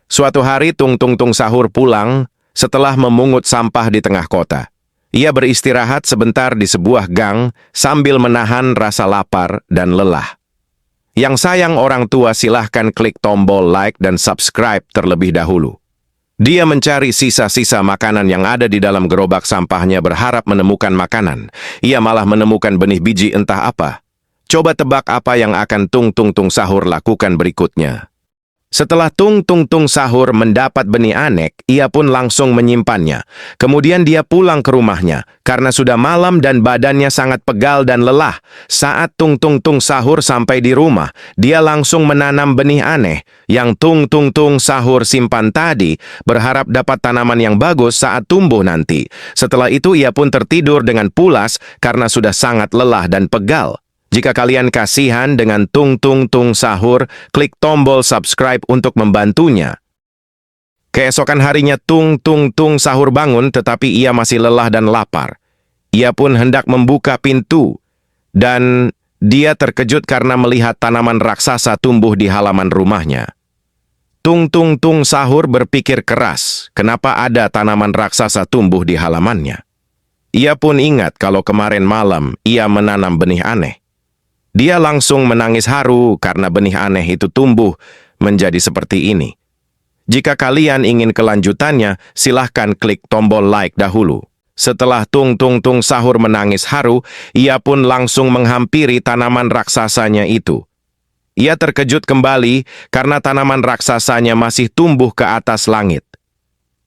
Suatu hari Tung Tung Tung Sahur pulang setelah memungut sampah di tengah kota. Ia beristirahat sebentar di sebuah gang sambil menahan rasa lapar dan lelah. Yang sayang orang tua silahkan klik tombol like dan subscribe terlebih dahulu. Dia mencari sisa-sisa makanan yang ada di dalam gerobak sampahnya berharap menemukan makanan. Ia malah menemukan benih biji entah apa. Coba tebak apa yang akan Tung Tung Tung Sahur lakukan berikutnya. Setelah Tung Tung Tung Sahur mendapat benih anek, ia pun langsung menyimpannya. Kemudian dia pulang ke rumahnya, karena sudah malam dan badannya sangat pegal dan lelah. Saat Tung Tung Tung Sahur sampai di rumah, dia langsung menanam benih aneh yang Tung Tung Tung Sahur simpan tadi, berharap dapat tanaman yang bagus saat tumbuh nanti. Setelah itu ia pun tertidur dengan pulas karena sudah sangat lelah dan pegal. Jika kalian kasihan dengan Tung Tung Tung Sahur, klik tombol subscribe untuk membantunya. Keesokan harinya Tung Tung Tung Sahur bangun tetapi ia masih lelah dan lapar. Ia pun hendak membuka pintu dan dia terkejut karena melihat tanaman raksasa tumbuh di halaman rumahnya. Tung Tung Tung Sahur berpikir keras, kenapa ada tanaman raksasa tumbuh di halamannya. Ia pun ingat kalau kemarin malam ia menanam benih aneh. Dia langsung menangis haru karena benih aneh itu tumbuh menjadi seperti ini. Jika kalian ingin kelanjutannya, silahkan klik tombol like dahulu. Setelah Tung Tung Tung Sahur menangis haru, ia pun langsung menghampiri tanaman raksasanya itu. Ia terkejut kembali karena tanaman raksasanya masih tumbuh ke atas langit.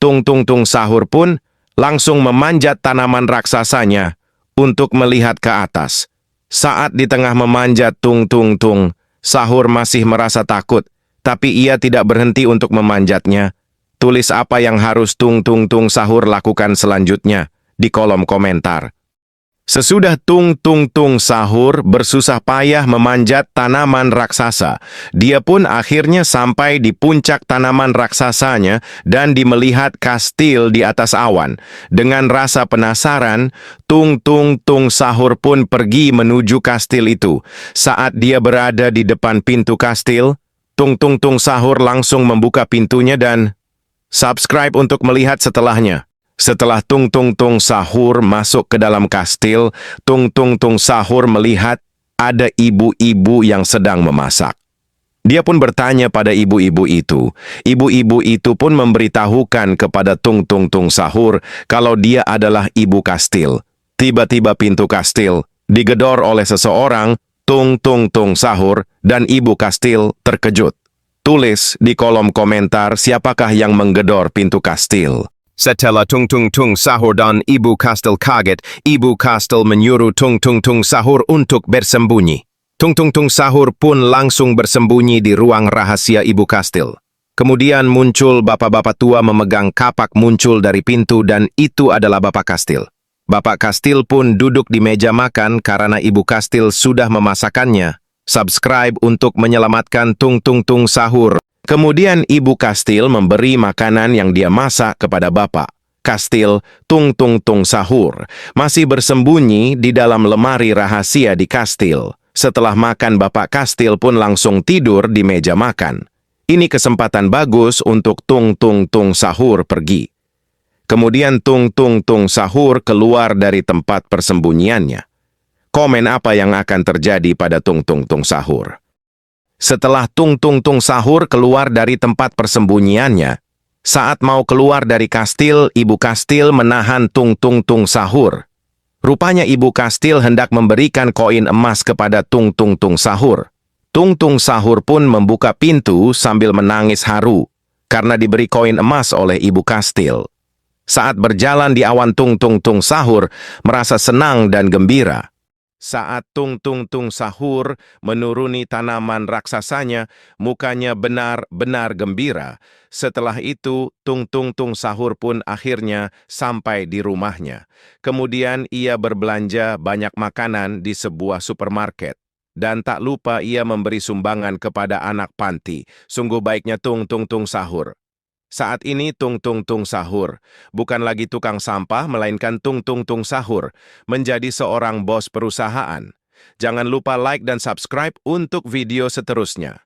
Tung Tung Tung Sahur pun langsung memanjat tanaman raksasanya untuk melihat ke atas. Saat di tengah memanjat Tung Tung Tung, Sahur masih merasa takut, tapi ia tidak berhenti untuk memanjatnya. Tulis apa yang harus Tung Tung Tung Sahur lakukan selanjutnya di kolom komentar. Sesudah Tung Tung Tung Sahur bersusah payah memanjat tanaman raksasa, dia pun akhirnya sampai di puncak tanaman raksasanya dan melihat kastil di atas awan. Dengan rasa penasaran, Tung Tung Tung Sahur pun pergi menuju kastil itu. Saat dia berada di depan pintu kastil, Tung Tung Tung Sahur langsung membuka pintunya dan subscribe untuk melihat setelahnya. Setelah Tung Tung Tung Sahur masuk ke dalam kastil, Tung Tung Tung Sahur melihat ada ibu-ibu yang sedang memasak. Dia pun bertanya pada ibu-ibu itu. Ibu-ibu itu pun memberitahukan kepada Tung Tung Tung Sahur kalau dia adalah ibu kastil. Tiba-tiba pintu kastil digedor oleh seseorang. Tung Tung Tung Sahur dan ibu kastil terkejut. Tulis di kolom komentar siapakah yang menggedor pintu kastil. Setelah Tung Tung Tung Sahur dan ibu kastil kaget, ibu kastil menyuruh Tung Tung Tung Sahur untuk bersembunyi. Tung Tung Tung Sahur pun langsung bersembunyi di ruang rahasia ibu kastil. Kemudian muncul bapak-bapak tua memegang kapak muncul dari pintu dan itu adalah bapak kastil. Bapak kastil pun duduk di meja makan karena ibu kastil sudah memasakannya. Subscribe untuk menyelamatkan Tung Tung Tung Sahur. Kemudian ibu kastil memberi makanan yang dia masak kepada bapak kastil. Tung Tung Tung Sahur masih bersembunyi di dalam lemari rahasia di kastil. Setelah makan, bapak kastil pun langsung tidur di meja makan. Ini kesempatan bagus untuk Tung Tung Tung Sahur pergi. Kemudian Tung Tung Tung Sahur keluar dari tempat persembunyiannya. Komen apa yang akan terjadi pada Tung Tung Tung Sahur. Setelah Tung Tung Tung Sahur keluar dari tempat persembunyiannya, saat mau keluar dari kastil, ibu kastil menahan Tung Tung Tung Sahur. Rupanya ibu kastil hendak memberikan koin emas kepada Tung Tung Tung Sahur. Tung Tung Sahur pun membuka pintu sambil menangis haru karena diberi koin emas oleh ibu kastil. Saat berjalan di awan, Tung Tung Tung Sahur merasa senang dan gembira. Saat Tung Tung Tung Sahur menuruni tanaman raksasanya, mukanya benar-benar gembira. Setelah itu, Tung Tung Tung Sahur pun akhirnya sampai di rumahnya. Kemudian ia berbelanja banyak makanan di sebuah supermarket. Dan tak lupa ia memberi sumbangan kepada anak panti. Sungguh baiknya Tung Tung Tung Sahur. Saat ini Tung Tung Tung Sahur bukan lagi tukang sampah, melainkan Tung Tung Tung Sahur menjadi seorang bos perusahaan. Jangan lupa like dan subscribe untuk video seterusnya.